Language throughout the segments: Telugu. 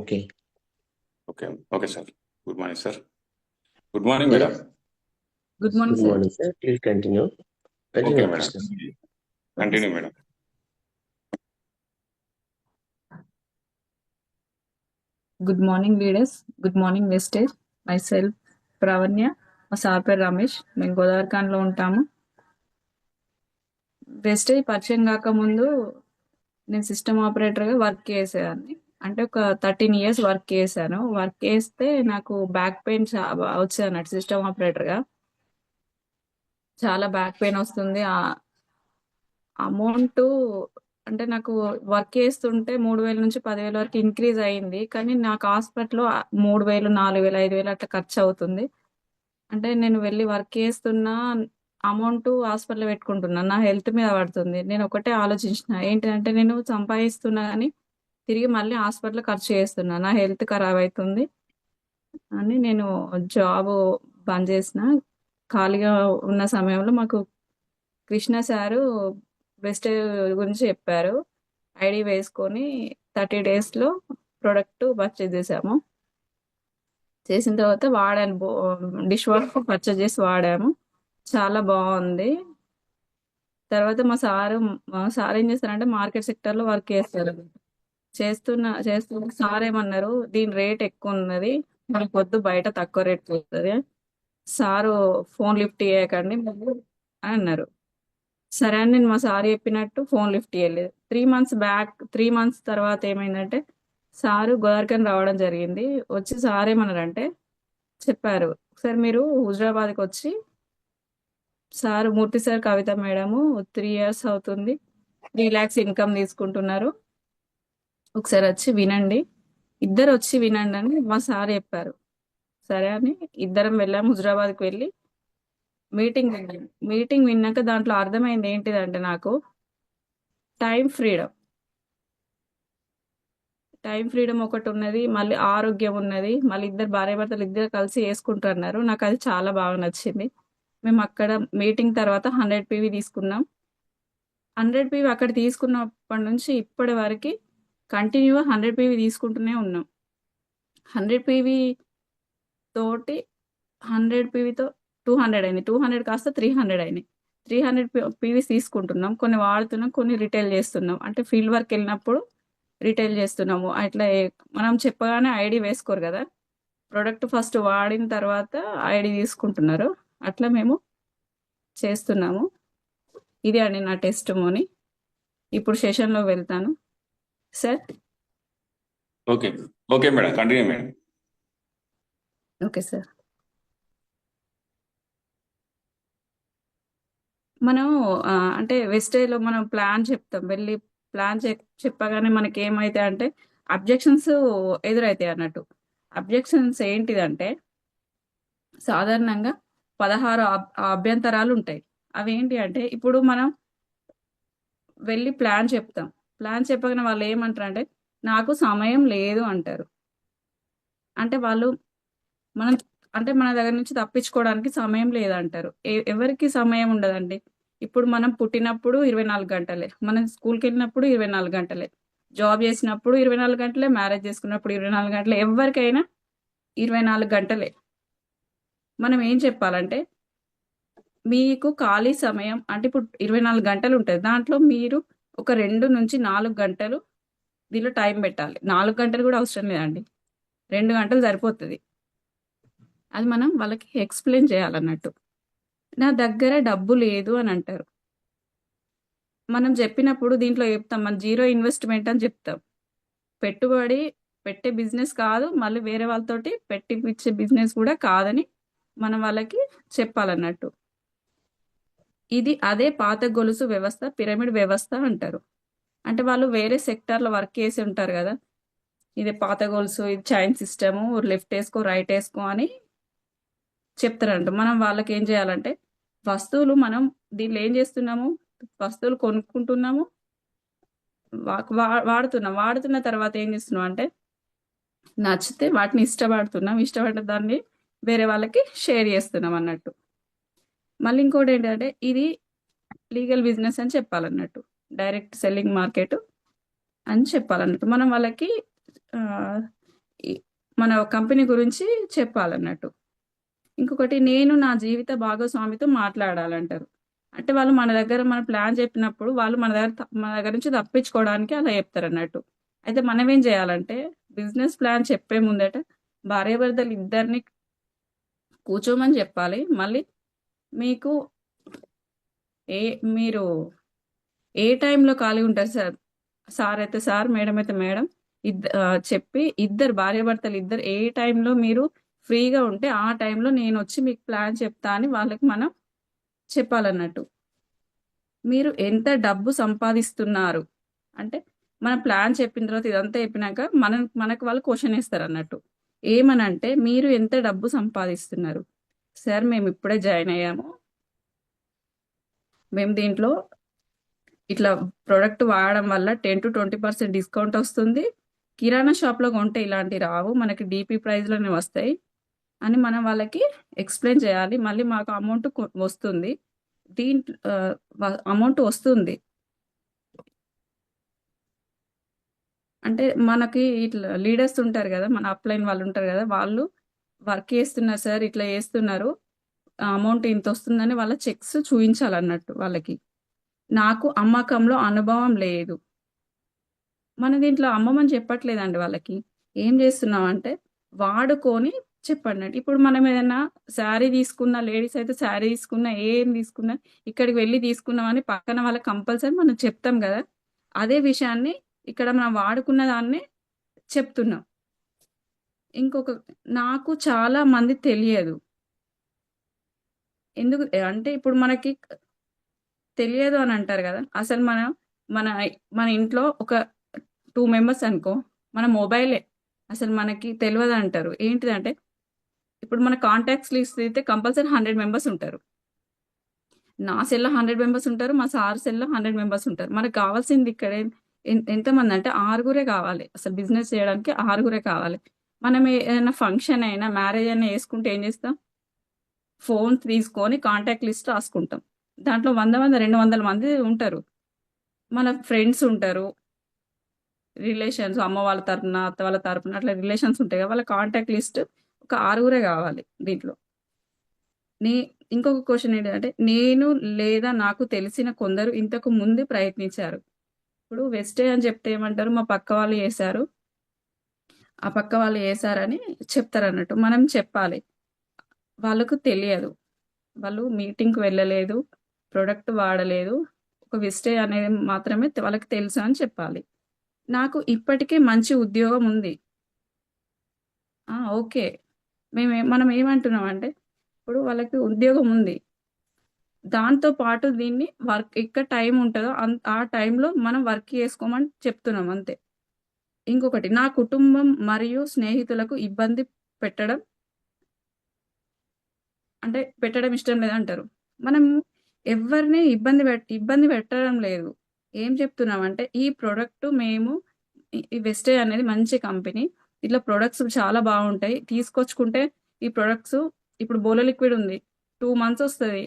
Okay. Okay. Okay sir. Good morning sir. Good morning Yes. Madam. Good morning Good sir. morning, sir. Please continue. Okay Continue, madam. Krishna. Okay continue sir. Madam. Good morning leaders, good morning వెస్టేజ్. మై సెల్ఫ్ ప్రావణ్య, మా సార్ పేరు రమేష్. మేము గోదావరిఖాన్లో ఉంటాము. వెస్టేజ్ పరిచయం కాకముందు నేను సిస్టమ్ ఆపరేటర్గా వర్క్ చేసేదాన్ని. అంటే ఒక 13 years వర్క్ చేశాను. వర్క్ చేస్తే నాకు బ్యాక్ పెయిన్ వచ్చేది అన్నట్టు. సిస్టమ్ ఆపరేటర్గా చాలా బ్యాక్ పెయిన్ వస్తుంది. అమౌంట్ అంటే నాకు వర్క్ చేస్తుంటే 3,000 నుంచి 10,000 వరకు ఇంక్రీజ్ అయింది. కానీ నాకు హాస్పిటల్‌లో 3,000, 4,000, 5,000 అట్లా ఖర్చు అవుతుంది. అంటే నేను వెళ్ళి వర్క్ చేస్తున్నా, అమౌంట్ హాస్పిటల్‌లో పెట్టుకుంటున్నా. నా హెల్త్ మీద పడుతుంది. నేను ఒకటే ఆలోచించిన ఏంటిదంటే నేను సంపాదిస్తున్నా గానీ తిరిగి మళ్ళీ హాస్పిటల్‌లో ఖర్చు చేస్తున్నా. నా హెల్త్ ఖరాబ్ అయితుంది అని నేను జాబ్ బంద్ చేసిన. ఖాళీగా ఉన్న సమయంలో మాకు కృష్ణ సారు బెస్ట్ గురించి చెప్పారు. ఐడి వేసుకొని 30 డేస్‌లో ప్రొడక్ట్ పర్చేజ్ చేసాము. చేసిన తర్వాత వాడాను. డిష్ వాష్ పర్చేజ్ చేసి వాడాము. చాలా బాగుంది. తర్వాత మా సార్ ఏం చేస్తారంటే మార్కెట్ సెక్టర్‌లో వర్క్ చేస్తారు. చేస్తున్న సార్ ఏమన్నారు, దీని రేట్ ఎక్కువ ఉన్నది, మనకు వద్దు, బయట తక్కువ రేట్ పోతుంది. సారు ఫోన్ లిఫ్ట్ చేయకండి అని అన్నారు. సరే అని నేను మా సార్ చెప్పినట్టు ఫోన్ లిఫ్ట్ చేయలేదు. 3 మంత్స్ తర్వాత ఏమైందంటే సారు గోదావరిఖని రావడం జరిగింది. వచ్చి సార్ ఏమన్నారంటే చెప్పారు, ఒకసారి మీరు హుజరాబాద్కి వచ్చి, సార్ మూర్తి సార్ కవిత మేడము 3 years అవుతుంది, 3 lakhs ఇన్కమ్ తీసుకుంటున్నారు, ఒకసారి వచ్చి వినండి, ఇద్దరు వచ్చి వినండి అని మా సార్ చెప్పారు. సరే అని ఇద్దరం వెళ్ళాము. హుజరాబాద్కి వెళ్ళి మీటింగ్ విన్నాం. మీటింగ్ విన్నాక దాంట్లో అర్థమైంది ఏంటిదంటే నాకు టైం ఫ్రీడమ్ టైం ఫ్రీడమ్ ఒకటి ఉన్నది, మళ్ళీ ఆరోగ్యం ఉన్నది, మళ్ళీ ఇద్దరు భార్యాభర్తలు ఇద్దరు కలిసి వేసుకుంటున్నారు. నాకు అది చాలా బాగా నచ్చింది. మేము అక్కడ మీటింగ్ తర్వాత 100 PV తీసుకున్నాం. 100 PV అక్కడ తీసుకున్నప్పటి నుంచి ఇప్పటి వరకు కంటిన్యూగా 100 PV తీసుకుంటూనే ఉన్నాం. 100 PV తోటి 100 PVతో 200 అయింది, 200 కాస్త 300 అయినాయి. 300 PVs తీసుకుంటున్నాం, కొన్ని వాడుతున్నాం, కొన్ని రిటైల్ చేస్తున్నాం. అంటే ఫీల్డ్ వర్క్ వెళ్ళినప్పుడు రిటైల్ చేస్తున్నాము. అట్లా మనం చెప్పగానే ఐడి వేసుకోరు కదా, ప్రొడక్ట్ ఫస్ట్ వాడిన తర్వాత ఐడి తీసుకుంటున్నారు. అట్లా మేము చేస్తున్నాము. ఇది అండి నా టెస్ట్ మోని. ఇప్పుడు సెషన్లో వెళ్తాను sir. Okay. Okay madam. Continue madam. Okay sir. మనం అంటే వెస్టేజ్లో మనం ప్లాన్ చెప్తాం. వెళ్ళి ప్లాన్ చెప్పగానే మనకి ఏమైతే అంటే అబ్జెక్షన్స్ ఎదురవుతాయి అన్నట్టు. అబ్జెక్షన్స్ ఏంటిదంటే సాధారణంగా 16 అభ్యంతరాలు ఉంటాయి. అవి ఏంటి అంటే ఇప్పుడు మనం వెళ్ళి ప్లాన్ చెప్తాం. ప్లాన్ చెప్పగానే వాళ్ళు ఏమంటారంటే నాకు సమయం లేదు అంటారు. అంటే వాళ్ళు మనం అంటే మన దగ్గర నుంచి తప్పించుకోవడానికి సమయం లేదంటారు. ఎవరికి సమయం ఉండదండి. ఇప్పుడు మనం పుట్టినప్పుడు 24 గంటలే, మనం స్కూల్కి వెళ్ళినప్పుడు 24 గంటలే, జాబ్ చేసినప్పుడు 24 గంటలే, మ్యారేజ్ చేసుకున్నప్పుడు 24 గంటలే, ఎవరికైనా 24 గంటలే. మనం ఏం చెప్పాలంటే మీకు ఖాళీ సమయం అంటే ఇప్పుడు 24 గంటలు ఉంటుంది. దాంట్లో మీరు ఒక 2 నుంచి 4 గంటలు దీనిలో టైం పెట్టాలి. 4 గంటలు కూడా అవసరం లేదండి, 2 గంటలు సరిపోతుంది. అది మనం వాళ్ళకి ఎక్స్ప్లెయిన్ చేయాలన్నట్టు. నా దగ్గర డబ్బు లేదు అని అంటారు. మనం చెప్పినప్పుడు దీంట్లో చెప్తాం, మన జీరో ఇన్వెస్ట్మెంట్ అని చెప్తాం. పెట్టుబడి పెట్టే బిజినెస్ కాదు, మళ్ళీ వేరే వాళ్ళతోటి పెట్టిపిచ్చే బిజినెస్ కూడా కాదని మనం వాళ్ళకి చెప్పాలన్నట్టు. ఇది అదే పాత గొలుసు వ్యవస్థ, పిరమిడ్ వ్యవస్థ అంటారు. అంటే వాళ్ళు వేరే సెక్టార్లో వర్క్ చేసి ఉంటారు కదా, ఇది పాత గొలుసు, ఇది చైన్ సిస్టము, లెఫ్ట్ వేసుకో రైట్ వేసుకో అని చెప్తారంట. మనం వాళ్ళకి ఏం చేయాలంటే వస్తువులు మనం దీనిలో ఏం చేస్తున్నాము, వస్తువులు కొనుక్కుంటున్నాము, వాడుతున్న తర్వాత ఏం చేస్తున్నాం అంటే నచ్చితే వాటిని ఇష్టపడ్డ దాన్ని వేరే వాళ్ళకి షేర్ చేస్తున్నాం అన్నట్టు. మళ్ళీ ఇంకోటి ఏంటంటే ఇది లీగల్ బిజినెస్ అని చెప్పాలన్నట్టు, డైరెక్ట్ సెల్లింగ్ మార్కెట్ అని చెప్పాలన్నట్టు. మనం వాళ్ళకి మన కంపెనీ గురించి చెప్పాలన్నట్టు. ఇంకొకటి నేను నా జీవిత భాగస్వామితో మాట్లాడాలంటారు. అంటే వాళ్ళు మన ప్లాన్ చెప్పినప్పుడు వాళ్ళు మన దగ్గర నుంచి తప్పించుకోవడానికి అలా చెప్తారన్నట్టు. అయితే మనం ఏం చేయాలంటే బిజినెస్ ప్లాన్ చెప్పే ముందట భార్యాభర్తలు ఇద్దరిని కూర్చోమని చెప్పాలి. మళ్ళీ మీకు ఏ మీరు ఏ టైంలో ఖాళీ ఉంటారు సార్? సార్ అయితే సార్, మేడం అయితే మేడం, చెప్పి ఇద్దరు భార్యాభర్తలు ఇద్దరు ఏ టైంలో మీరు ఫ్రీగా ఉంటే ఆ టైంలో నేను వచ్చి మీకు ప్లాన్ చెప్తా అని వాళ్ళకి మనం చెప్పాలన్నట్టు. మీరు ఎంత డబ్బు సంపాదిస్తున్నారు అంటే మన ప్లాన్ చెప్పిన తర్వాత ఇదంతా చెప్పినాక మనకు వాళ్ళు క్వశ్చన్ వేస్తారు అన్నట్టు. ఏమనంటే మీరు ఎంత డబ్బు సంపాదిస్తున్నారు? సార్ మేము ఇప్పుడే జాయిన్ అయ్యాము, మేము దీంట్లో ఇట్లా ప్రోడక్ట్ వాడడం వల్ల 10-20% డిస్కౌంట్ వస్తుంది. కిరాణా షాప్లో కొంటే ఇలాంటి రావు, మనకి డీపీ ప్రైస్లోనే వస్తాయి అని మనం వాళ్ళకి ఎక్స్ప్లెయిన్ చేయాలి. మళ్ళీ మాకు అమౌంట్ వస్తుంది, అమౌంట్ వస్తుంది అంటే మనకి ఇట్లా లీడర్స్ ఉంటారు కదా, మన అప్లైన్ వాళ్ళు ఉంటారు కదా, వాళ్ళు వర్క్ చేస్తున్నారు సార్, ఇట్లా చేస్తున్నారు, అమౌంట్ ఇంత వస్తుందని వాళ్ళ చెక్స్ చూపించాలన్నట్టు వాళ్ళకి. నాకు అమ్మకంలో అనుభవం లేదు, మన దీంట్లో అమ్మమని చెప్పట్లేదండి వాళ్ళకి. ఏం చేస్తున్నాం అంటే వాడుకొని చెప్పండి. ఇప్పుడు మనం ఏదైనా శారీ తీసుకున్న, లేడీస్ అయితే శారీ తీసుకున్నా, ఏం తీసుకున్నా, ఇక్కడికి వెళ్ళి తీసుకున్నామని పక్కన వాళ్ళకి కంపల్సరీ మనం చెప్తాం కదా, అదే విషయాన్ని ఇక్కడ మనం వాడుకున్న దాన్ని చెప్తున్నాం. ఇంకొక నాకు చాలా మంది తెలియదు, ఎందుకు అంటే ఇప్పుడు మనకి తెలియదు అని అంటారు కదా, అసలు మన మన ఇంట్లో ఒక 2 మెంబర్స్ అనుకో, మన మొబైలే అసలు మనకి తెలియదు అంటారు. ఏంటిదంటే ఇప్పుడు మన కాంటాక్ట్స్ లిస్ట్ అయితే కంపల్సరీ 100 మెంబర్స్ ఉంటారు. నా సెల్లో 100 మెంబర్స్ ఉంటారు, మా సార్ సెల్లో 100 మెంబర్స్ ఉంటారు. మనకు కావాల్సింది ఇక్కడ ఎంతమంది అంటే 6 కావాలి. అసలు బిజినెస్ చేయడానికి 6 కావాలి. మనం ఏదైనా ఫంక్షన్ అయినా, మ్యారేజ్ అయినా వేసుకుంటే ఏం చేస్తాం? ఫోన్ తీసుకొని కాంటాక్ట్ లిస్ట్ రాసుకుంటాం. దాంట్లో 200 మంది ఉంటారు. మన ఫ్రెండ్స్ ఉంటారు, రిలేషన్స్, అమ్మ వాళ్ళ తరపున, అత్త వాళ్ళ తరపున, అట్లా రిలేషన్స్ ఉంటాయి కదా, వాళ్ళ కాంటాక్ట్ లిస్ట్ ఒక 6 కావాలి దీంట్లో. నే ఇంకొక క్వశ్చన్ ఏంటంటే నేను లేదా నాకు తెలిసిన కొందరు ఇంతకు ముందు ప్రయత్నించారు. ఇప్పుడు వెస్టే అని చెప్తే ఏమంటారు? మా పక్క వాళ్ళు చేశారు, ఆ పక్క వాళ్ళు చేశారని చెప్తారన్నట్టు. మనం చెప్పాలి, వాళ్ళకు తెలియదు, వాళ్ళు మీటింగ్కి వెళ్ళలేదు, ప్రొడక్ట్ వాడలేదు, ఒక వెస్టే అనేది మాత్రమే వాళ్ళకి తెలుసు అని చెప్పాలి. నాకు ఇప్పటికే మంచి ఉద్యోగం ఉంది. ఓకే, మనం ఏమంటున్నాం అంటే ఇప్పుడు వాళ్ళకి ఉద్యోగం ఉంది, దాంతో పాటు దీన్ని వర్క్ ఇక్కడ టైం ఉంటుందో ఆ టైంలో మనం వర్క్ చేసుకోమని చెప్తున్నాం అంతే. ఇంకొకటి, నా కుటుంబం మరియు స్నేహితులకు ఇబ్బంది పెట్టడం పెట్టడం ఇష్టం లేదంటారు. మనం ఎవరిని ఇబ్బంది పెట్టడం లేదు. ఏం చెప్తున్నామంటే ఈ ప్రొడక్ట్ మేము ఈ వెస్టే అనేది మంచి కంపెనీ, ఇట్లా ప్రొడక్ట్స్ చాలా బాగుంటాయి, తీసుకొచ్చుకుంటే ఈ ప్రొడక్ట్స్ ఇప్పుడు బోలో లిక్విడ్ ఉంది, 2 మంత్స్ వస్తుంది,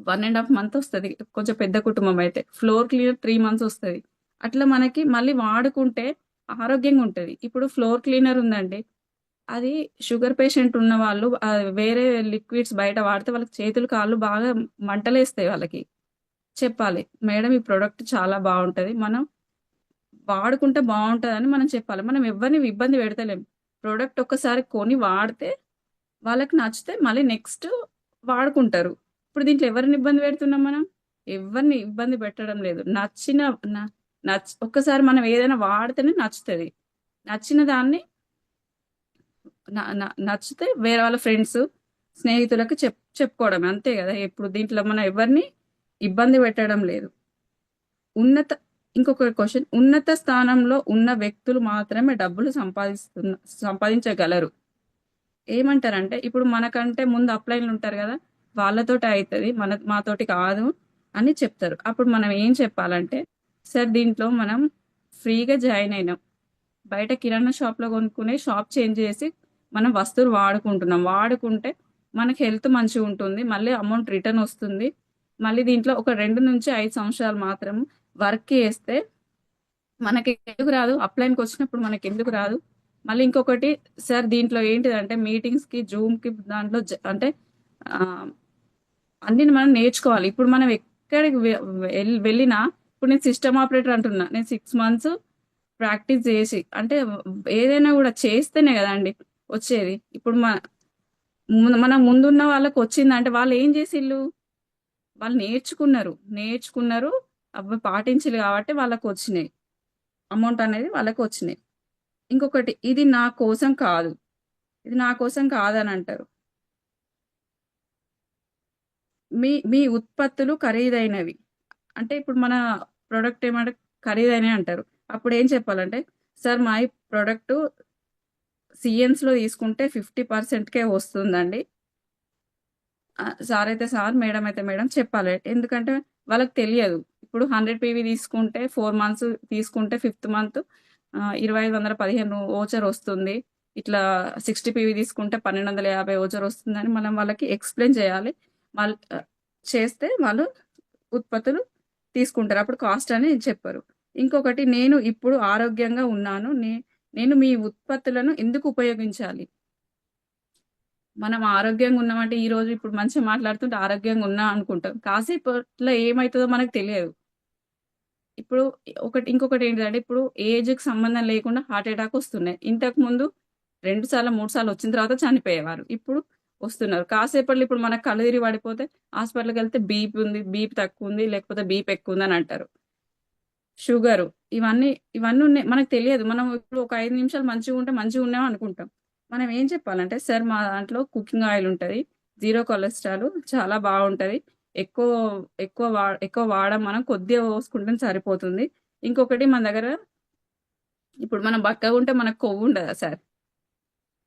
1.5 మంత్ వస్తుంది కొంచెం పెద్ద కుటుంబం అయితే, ఫ్లోర్ క్లీనర్ 3 మంత్స్ వస్తుంది. అట్లా మనకి మళ్ళీ వాడుకుంటే ఆరోగ్యంగా ఉంటుంది. ఇప్పుడు ఫ్లోర్ క్లీనర్ ఉందండి, అది షుగర్ పేషెంట్ ఉన్న వాళ్ళు వేరే లిక్విడ్స్ బయట వాడితే వాళ్ళకి చేతులు కాళ్ళు బాగా మంటలేస్తాయి. వాళ్ళకి చెప్పాలి, మేడం ఈ ప్రోడక్ట్ చాలా బాగుంటుంది, మనం వాడుకుంటే బాగుంటుందని మనం చెప్పాలి. మనం ఎవరిని ఇబ్బంది పెడతలేం. ప్రోడక్ట్ ఒక్కసారి కొని వాడితే వాళ్ళకి నచ్చితే మళ్ళీ నెక్స్ట్ వాడుకుంటారు. ఇప్పుడు దీంట్లో ఎవరిని ఇబ్బంది పెడుతున్నాం? మనం ఎవరిని ఇబ్బంది పెట్టడం లేదు. ఒక్కసారి మనం ఏదైనా వాడితేనే నచ్చుతుంది, నచ్చిన దాన్ని నచ్చితే వేరే వాళ్ళ ఫ్రెండ్స్, స్నేహితులకు చెప్పుకోవడం అంతే కదా. ఇప్పుడు దీంట్లో మనం ఎవరిని ఇబ్బంది పెట్టడం లేదు. ఇంకొక క్వశ్చన్, ఉన్నత స్థానంలో ఉన్న వ్యక్తులు మాత్రమే డబ్బులు సంపాదించగలరు. ఏమంటారంటే ఇప్పుడు మనకంటే ముందు అప్లైన్లు ఉంటారు కదా, వాళ్ళతోటి అవుతుంది, మాతోటి కాదు అని చెప్తారు. అప్పుడు మనం ఏం చెప్పాలంటే, సార్ దీంట్లో మనం ఫ్రీగా జాయిన్ అయినాం, బయట కిరాణా షాప్లో కొనుక్కునే షాప్ చేంజ్ చేసి మనం వస్తువులు వాడుకుంటే మనకి హెల్త్ మంచిగా ఉంటుంది, మళ్ళీ అమౌంట్ రిటర్న్ వస్తుంది. మళ్ళీ దీంట్లో ఒక 2 నుంచి 5 సంవత్సరాలు మాత్రం వర్క్ చేస్తే మనకి ఎందుకు రాదు? అప్లైన్కి వచ్చినప్పుడు మనకి ఎందుకు రాదు? మళ్ళీ ఇంకొకటి సార్ దీంట్లో ఏంటిదంటే మీటింగ్స్ కి జూమ్ కి దాంట్లో అంటే ఆ, అన్ని మనం నేర్చుకోవాలి. ఇప్పుడు మనం ఎక్కడికి వెళ్ళినా, ఇప్పుడు నేను సిస్టమ్ ఆపరేటర్ అంటున్నా, నేను 6 మంత్స్ ప్రాక్టీస్ చేసి అంటే ఏదైనా కూడా చేస్తేనే కదా అండి వచ్చేది. ఇప్పుడు మన ముందున్న వాళ్ళకి వచ్చిందంటే వాళ్ళు ఏం చేసిళ్ళు, వాళ్ళు నేర్చుకున్నారు అవి పాటించాలి కాబట్టి వాళ్ళకి వచ్చినాయి, అమౌంట్ అనేది వాళ్ళకి వచ్చినాయి. ఇంకొకటి ఇది నా కోసం కాదని అంటారు. మీ మీ ఉత్పత్తులు ఖరీదైనవి అంటే ఇప్పుడు మన ప్రొడక్ట్ ఏమంటే ఖరీదైనవి అంటారు. అప్పుడు ఏం చెప్పాలంటే సార్ మా ఈ ప్రొడక్ట్ సిఎన్స్ లో తీసుకుంటే 50%కే వస్తుందండి. సార్ అయితే సార్, మేడం అయితే మేడం చెప్పాలి. ఎందుకంటే వాళ్ళకి తెలియదు. ఇప్పుడు 100 PV తీసుకుంటే 4 మంత్స్ తీసుకుంటే 5th మంత్ 2515 ఓచర్ వస్తుంది. ఇట్లా 60 PV తీసుకుంటే 1250 ఓచర్ వస్తుందని మనం వాళ్ళకి ఎక్స్ప్లెయిన్ చేయాలి. వాళ్ళు చేస్తే వాళ్ళు ఉత్పత్తులు తీసుకుంటారు. అప్పుడు కాస్ట్ అని చెప్పరు. ఇంకొకటి, నేను ఇప్పుడు ఆరోగ్యంగా ఉన్నాను. నేను మీ ఉత్పత్తులను ఎందుకు ఉపయోగించాలి? మనం ఆరోగ్యంగా ఉన్నామంటే ఈ రోజు ఇప్పుడు మంచిగా మాట్లాడుతుంటే ఆరోగ్యంగా ఉన్నా అనుకుంటాం. కాసేపట్లో ఏమవుతుందో మనకు తెలియదు. ఇప్పుడు ఇంకొకటి ఏంటంటే ఇప్పుడు ఏజ్‌కి సంబంధం లేకుండా హార్ట్ అటాక్ వస్తున్నాయి. ఇంతకు ముందు 2 సార్లు, 3 సార్లు వచ్చిన తర్వాత చనిపోయేవారు. ఇప్పుడు వస్తున్నారు. కాసేపట్లో ఇప్పుడు మనకు కళ్ళు తిరిగి పడిపోతే హాస్పిటల్‌కెళ్తే బీపీ ఉంది, బీపీ తక్కువుంది, లేకపోతే బీపీ ఎక్కువుందని అంటారు. షుగరు ఇవన్నీ ఉన్నాయి. మనకు తెలియదు. మనం ఇప్పుడు ఒక 5 నిమిషాలు మంచిగుంటే మంచిగున్నాం అనుకుంటాం. మనం ఏం చెప్పాలంటే, సార్ మా దాంట్లో కుకింగ్ ఆయిల్ ఉంటది. జీరో కొలెస్ట్రాల్ చాలా బావుంటది. ఎక్కువ ఎక్కువ వాడం మనం. కొద్దిగా పోసుకుంటే సరిపోతుంది. ఇంకొకటి మన దగ్గర ఇప్పుడు మనం బక్కగుంటే మనకు కొవ్వుండదా సార్?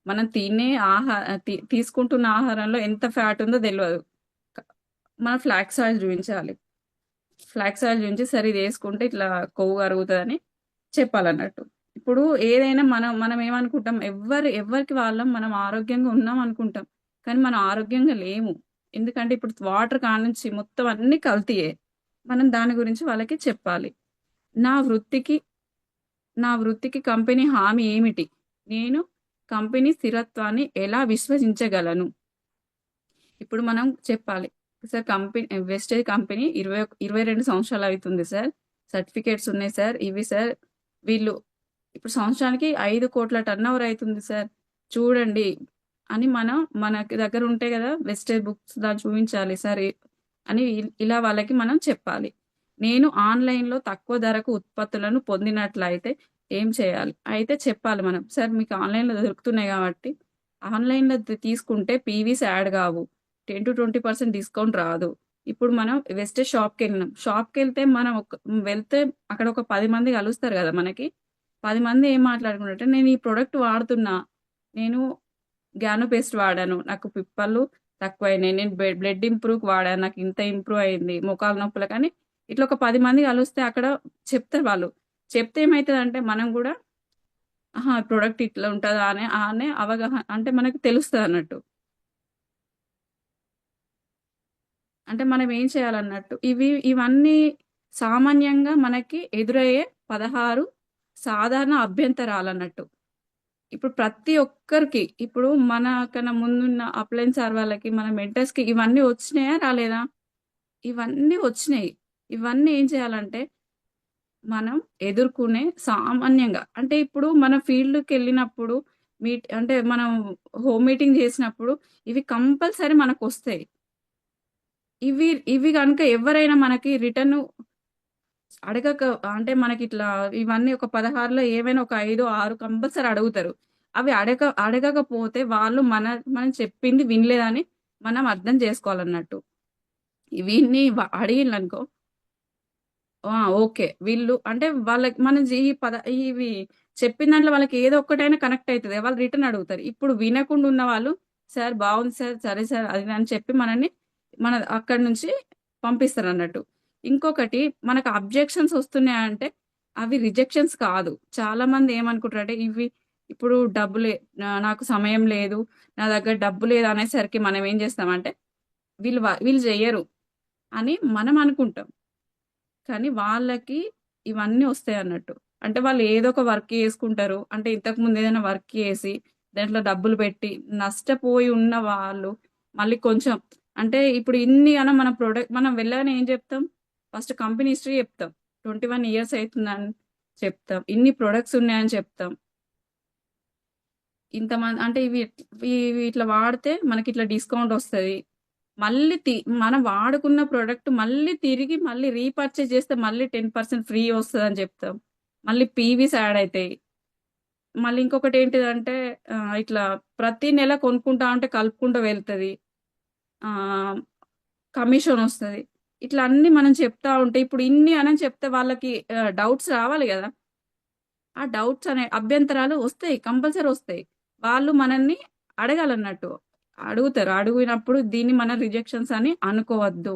మనం తినే తీసుకుంటున్న ఆహారంలో ఎంత ఫ్యాట్ ఉందో తెలవదు. క మనం ఫ్లాక్స్ ఆయిల్ చూయించాలి. ఫ్లాక్స్ ఆయిల్ చూయించి సరే ఇది యేసుకుంటే ఇట్లా కొవ్వు కరుగుతదని చెప్పాలన్నట్టు. ఇప్పుడు ఏదైనా మనం ఏమనుకుంటాం, ఎవ్వరికి వాళ్ళం మనం ఆరోగ్యంగా ఉన్నాం అనుకుంటాం. కానీ మనం ఆరోగ్యంగా లేము. ఎందుకంటే ఇప్పుడు వాటర్ కాడ్నుంచి మొత్తం అన్నీ కల్తీయే. మనం దాని గురించి వాళ్ళకి చెప్పాలి. నా వృత్తికి నా వృత్తికి కంపెనీ హామీ ఏమిటి? నేను కంపెనీ స్థిరత్వాన్ని ఎలా విశ్వసించగలను? ఇప్పుడు మనం చెప్పాలి. సార్ వెస్టేజ్ కంపెనీ 22 సంవత్సరాలు అవుతుంది సార్. సర్టిఫికేట్స్ ఉన్నాయి సార్. ఇవి సార్ వీళ్ళు ఇప్పుడు సంవత్సరానికి 5 కోట్ల టర్నోవర్ అయితుంది సార్. చూడండి అని మనకి దగ్గర ఉంటాయి కదా వెస్టేజ్ బుక్స్, దాన్ని చూపించాలి సార్ అని ఇలా వాళ్ళకి మనం చెప్పాలి. నేను ఆన్‌లైన్‌లో తక్కువ ధరకు ఉత్పత్తులను పొందినట్లయితే ఏం చేయాలి? అయితే చెప్పాలి మనం. సార్ మీకు ఆన్‌లైన్‌లో దొరుకుతున్నాయి కాబట్టి ఆన్‌లైన్‌లో తీసుకుంటే పీవీస్ యాడ్ కావు. 10-20% డిస్కౌంట్ రాదు. ఇప్పుడు మనం వెస్టేజ్ షాప్‌కెళ్ళినాం. షాప్‌కెళ్తే మనం వెళ్తే అక్కడ ఒక 10 మంది కలుస్తారు కదా మనకి. 10 మంది ఏం మాట్లాడుకుంటారంటే, నేను ఈ ప్రొడక్ట్ వాడుతున్నా. నేను గ్యానో పేస్ట్ వాడాను. నాకు పిప్పళ్ళు తక్కువయినాయి. నేను బ్లడ్ ఇంప్రూవ్‌కి వాడాను. నాకు ఇంత ఇంప్రూవ్ అయింది. మోకాళ్ళ నొప్పులకని ఇట్లా ఒక 10 మంది కలిస్తే అక్కడ చెప్తారు వాళ్ళు. చెప్తే ఏమైతదంటే మనం గూడా ఆహా! ప్రొడక్ట్ ఇట్లా ఉంటదా అనే అవగాహన అంటే మనకు తెలుస్తదన్నట్టు. అంటే మనం ఏం చేయాలన్నట్టు. ఇవన్నీ సామాన్యంగా మనకి ఎదురయ్యే 16 సాధారణ అభ్యంతరాలన్నట్టు. ఇప్పుడు ప్రతి ఒక్కరికి ఇప్పుడు మనకన్నా ముందున్న అప్లయన్స్ సార్ వాళ్ళకి, మన మెంటర్స్‌కి ఇవన్నీ వచ్చినాయా? రాలేదా? ఇవన్నీ వచ్చినాయి. ఇవన్నీ ఏం చేయాలంటే మనం ఎదుర్కొనే సామాన్యంగా అంటే ఇప్పుడు మన ఫీల్డ్‌కెళ్ళినప్పుడు అంటే మనం హోమ్ మీటింగ్ చేసినప్పుడు ఇవి కంపల్సరీ మనకొస్తాయి. ఇవి ఇవి గనుక ఎవరైనా మనకి రిటర్న్ అడగక అంటే మనకిట్లా ఇవన్నీ ఒక 16లో ఏవైనా ఒక 5, 6 కంపల్సరీ అడుగుతారు. అవి అడగకపోతే వాళ్ళు మనం చెప్పింది వినలేదని మనం అర్థం చేసుకోవాలన్నట్టు. వీన్ని అడిగిళ్ళనుకో ఓకే. వీళ్ళు అంటే వాళ్ళకి మనం ఇవి చెప్పిన దాంట్లో వాళ్ళకి ఏదో ఒక్కటైనా కనెక్ట్ అయితది. వాళ్ళు రిటర్న్ అడుగుతారు. ఇప్పుడు వినకుండా ఉన్న వాళ్ళు, "సార్ బావుంది సార్. సరే సార్" అది ఇది అని చెప్పి అక్కడి నుంచి పంపిస్తారన్నట్టు. ఇంకొకటి, మనకు అబ్జెక్షన్స్ వస్తున్నాయంటే అవి రిజెక్షన్స్ కాదు. చాలామంది ఏమనుకుంటారంటే ఇప్పుడు నాకు సమయం లేదు, నా దగ్గర డబ్బు లేదు అనేసరికి మనం ఏం చేస్తామంటే వీళ్ళు చెయ్యరు అని మనం అనుకుంటాం. కానీ వాళ్ళకి ఇవన్నీ వస్తాయన్నట్టు. అంటే వాళ్ళు ఏదో ఒక వర్క్ చేసుకుంటారు. అంటే ఇంతకు ముందు ఏదైనా వర్క్ చేసి దాంట్లో డబ్బులు పెట్టి నష్టపోయి ఉన్న వాళ్ళు మళ్ళీ కొంచెం అంటే ఇప్పుడు ఇన్ని అన మన ప్రొడక్ట్ మనం వెళ్ళగానే ఏం చెప్తాం? ఫస్ట్ కంపెనీ హిస్టరీ చెప్తాం. 21 ఇయర్స్ అవుతుందని చెప్తాం. ఇన్ని ప్రొడక్ట్స్ ఉన్నాయని చెప్తాం. ఇంతమంది అంటే ఇవి ఇట్లా వాడితే మనకి ఇట్లా డిస్కౌంట్ వస్తది. మళ్ళీ మనం వాడుకున్న ప్రొడక్ట్ మళ్ళీ తిరిగి మళ్ళీ రీపర్చేజ్ చేస్తే మళ్ళీ 10% ఫ్రీ వస్తదని చెప్తాం. మళ్ళీ పీవీస్ యాడ్ అయితాయి. మళ్ళీ ఇంకొకటి ఏంటిదంటే ఇట్లా ప్రతి నెల కొనుక్కుంటా ఉంటే కలుపుకుంటూ వెళ్తది. కమిషన్ వస్తది. ఇట్లా అన్నీ మనం చెప్తా ఉంటే ఇప్పుడు ఇన్ని అనని చెప్తే వాళ్ళకి డౌట్స్ రావాలి గదా! ఆ డౌట్స్ అనే అభ్యంతరాలు వస్తాయి. కంపల్సరీ వస్తాయి. వాళ్ళు మనల్ని అడగాలన్నట్టు. అడుగుతారు. అడిగినప్పుడు దీన్ని మనం రిజెక్షన్స్ అని అనుకోవద్దు.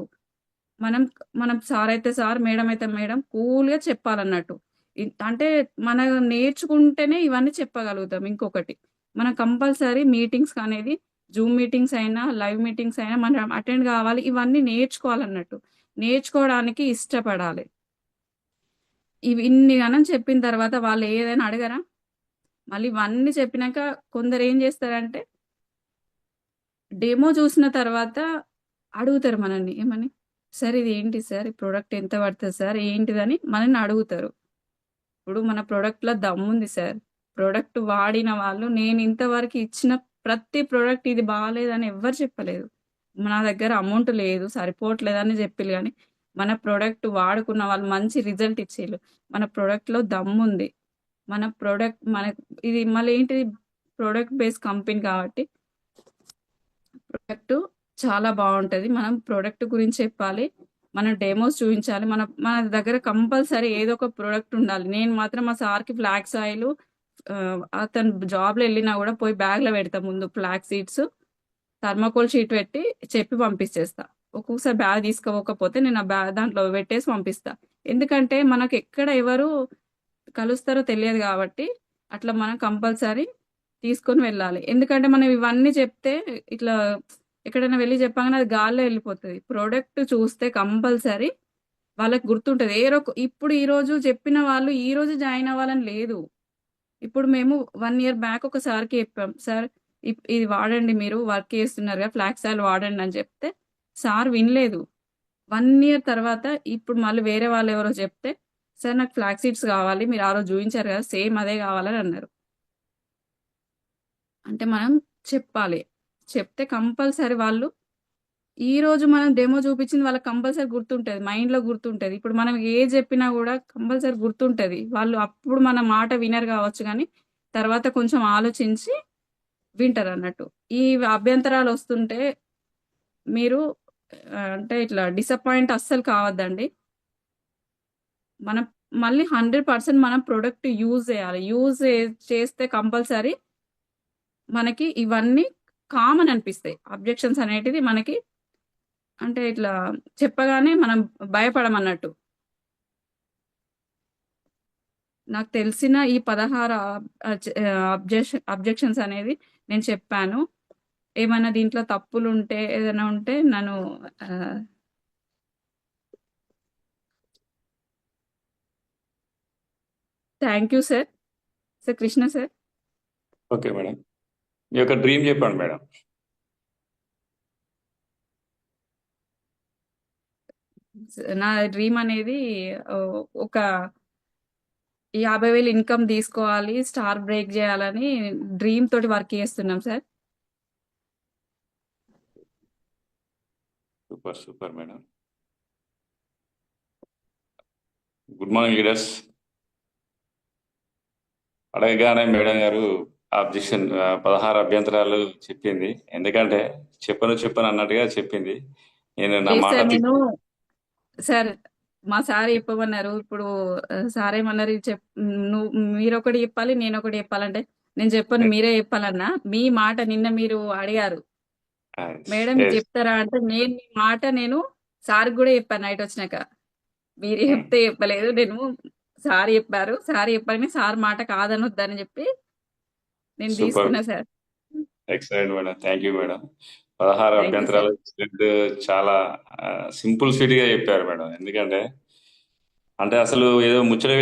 మనం మనం సార్ అయితే సార్, మేడం అయితే మేడం కూల్‌గా చెప్పాలన్నట్టు. అంటే మనం నేర్చుకుంటేనే ఇవన్నీ చెప్పగలుగుతాం ఇంకొకటి. మనం కంపల్సరీ మీటింగ్స్ అనేది జూమ్ మీటింగ్స్ అయినా, లైవ్ మీటింగ్స్ అయినా మనం అటెండ్ కావాలి. ఇవన్నీ నేర్చుకోవాలన్నట్టు. నేర్చుకోవడానికి ఇష్టపడాలి. ఇవి ఇన్ని గనం చెప్పిన తర్వాత వాళ్ళు ఏదైనా అడగరా? మళ్ళీ ఇవన్నీ చెప్పినాక కొందరేం జేస్తారంటే, డెమో చూసిన తర్వాత అడుగుతారు మనల్ని. ఏమని? "సార్ ఇది ఏంటి సార్? ఈ ప్రొడక్ట్ ఎంత పడతది సార్? ఏంటిదని?" మనల్ని అడుగుతారు. ఇప్పుడు మన ప్రొడక్ట్‌లో దమ్ముంది సార్. ప్రొడక్ట్ వాడిన వాళ్ళు నేను ఇంతవరకు ఇచ్చిన ప్రతి ప్రొడక్ట్ ఇది బాలేదని ఎవ్వరు చెప్పలేదు. నా దగ్గర అమౌంట్ లేదు, సరిపోవట్లేదని జెప్పిల్లు గానీ, మన ప్రొడక్ట్ వాడుకున్న వాళ్ళు మంచి రిజల్ట్ ఇచ్చిల్లు. మన ప్రొడక్ట్‌లో దమ్ముంది. మన ప్రొడక్ట్ ఇది మళ్ళీ ఏంటిది ప్రొడక్ట్ బేస్ కంపెనీ కాబట్టి ప్రొడక్ట్ చాలా బావుంటది. మనం ప్రొడక్ట్ గురించి చెప్పాలి. మన డెమోస్ చూయించాలి. మన దగ్గర కంపల్సరీ ఏదో ఒక ప్రొడక్ట్ ఉండాలి. నేను మాత్రం మా సార్‌కి ఫ్లాక్స్ ఆయిలు అతను జాబ్‌లో ఎళ్ళినా గూడా పోయి బ్యాగ్‌లో పెడతా ముందు ఫ్లాక్స్ సీడ్స్, థర్మాకోల్ షీట్ పెట్టి చెప్పి పంపించేస్తా. ఒక్కొక్కసారి బ్యాగ్ తీసుకోపోకపోతే నేను ఆ దాంట్లో పెట్టేసి పంపిస్తా. ఎందుకంటే మనకెక్కడ ఎవరు కలుస్తారో తెలియదు గాబట్టి, అట్లా మనం కంపల్సరీ తీసుకొని వెళ్ళాలి. ఎందుకంటే మనం ఇవన్నీ చెప్తే ఇట్లా ఎక్కడైనా వెళ్లి చెప్పంగానే అది గాల్లో ఎళ్ళిపోతది. ప్రొడక్ట్ చూస్తే కంపల్సరీ వాళ్ళకి గుర్తుంటది. ఇప్పుడు ఈరోజు చెప్పిన వాళ్ళు ఈరోజు జాయిన్ అవ్వాలని లేదు. ఇప్పుడు మేము 1 ఇయర్ బ్యాక్ ఒక సార్‌కి చెప్పాం. సార్ ఇది వాడండి మీరు వర్క్ చేస్తున్నారుగా ఫ్లాక్స్ ఆయిల్ వాడండి అని చెప్తే సార్ వినలేదు. 1 ఇయర్ తర్వాత ఇప్పుడు మళ్ళీ వేరే వాళ్ళెవరో చెప్తే, "సార్ నాకు ఫ్లాక్స్ సీడ్స్ కావాలి. మీరు ఆ రోజు చూయించారు కదా! సేమ్ అదే కావాలని" అన్నారు. అంటే మనం చెప్పాలి. చెప్తే కంపల్సరీ వాళ్ళు ఈరోజు మనం డెమో చూపించింది వాళ్ళకి కంపల్సరీ గుర్తుంటది. మైండ్‌లో గుర్తుంటది. ఇప్పుడు మనం ఏది చెప్పినా గూడా కంపల్సరీ గుర్తుంటది. వాళ్ళు అప్పుడు మన మాట వినరు కావచ్చు గానీ, తర్వాత కొంచెం ఆలోచించి వింటారన్నట్టు. ఈ అభ్యంతరాలొస్తుంటే మీరు అంటే ఇట్లా డిసప్పాయింట్ అస్సలు కావద్దండి. మనం మళ్ళీ 100% మనం ప్రొడక్ట్ యూజ్ చేయాలి. చేస్తే కంపల్సరీ మనకి ఇవన్నీ కామన్ అనిపిస్తాయి. అబ్జెక్షన్స్ అనేటిది మనకి అంటే ఇట్లా చెప్పగానే మనం భయపడమన్నట్టు. నాకు తెలిసిన ఈ 16 అబ్జెక్షన్స్ అనేది నేను చెప్పాను. ఏమైనా దీంట్లో తప్పులుంటే ఏదైనా ఉంటే నన్ను ah, thank you sir. Sir Krishna sir. Okay madam. మీ యొక్క డ్రీమ్ చెప్పండి మేడం. నా డ్రీమ్ అనేది ఒక 50,000 ఇన్‌కమ్ తీసుకోవాలి. స్టార్ బ్రేక్ జేయాలని డ్రీమ్ తోటి వర్క్ చేస్తున్నాం sir. Super super madam. Good morning leaders. అడగగానే మేడం గారు అబ్జెక్షన్ 16 అభ్యంతరాలు చెప్పింది. ఎందుకంటే చెప్పను అన్నట్టుగా చెప్పింది. నేను నా లేదు మాట సార్ సార్ మా సార్ చెప్పమన్నారు. ఇప్పుడు సార్ ఏమన్నారు మీరొకటి చెప్పాలి, నేనొకటి చెప్పాలంటే నేను చెప్పను మీరే చెప్పాలన్నా. మీ మాట నిన్న మీరు అడిగారు. మేడం ఇది చెప్తారా అంటే మీ మాట నేను సార్‌కి గూడా చెప్పాను నైటొచ్చినాక. మీరు చెప్తే చెప్పలేదు. సార్ చెప్పారు. సార్ చెప్పగానే సార్ మాట కాదనొద్దని చెప్పి నేను సూపర్ తీసుకున్నా sir. Excellent madam. Thank you madam. 16 thank you sir. అభ్యంతరాలు చాలా సింపుల్ స్వీట్ గా చెప్పారు మేడం. ఎందుకంటే అంటే అసలు ఏదో ముచ్చట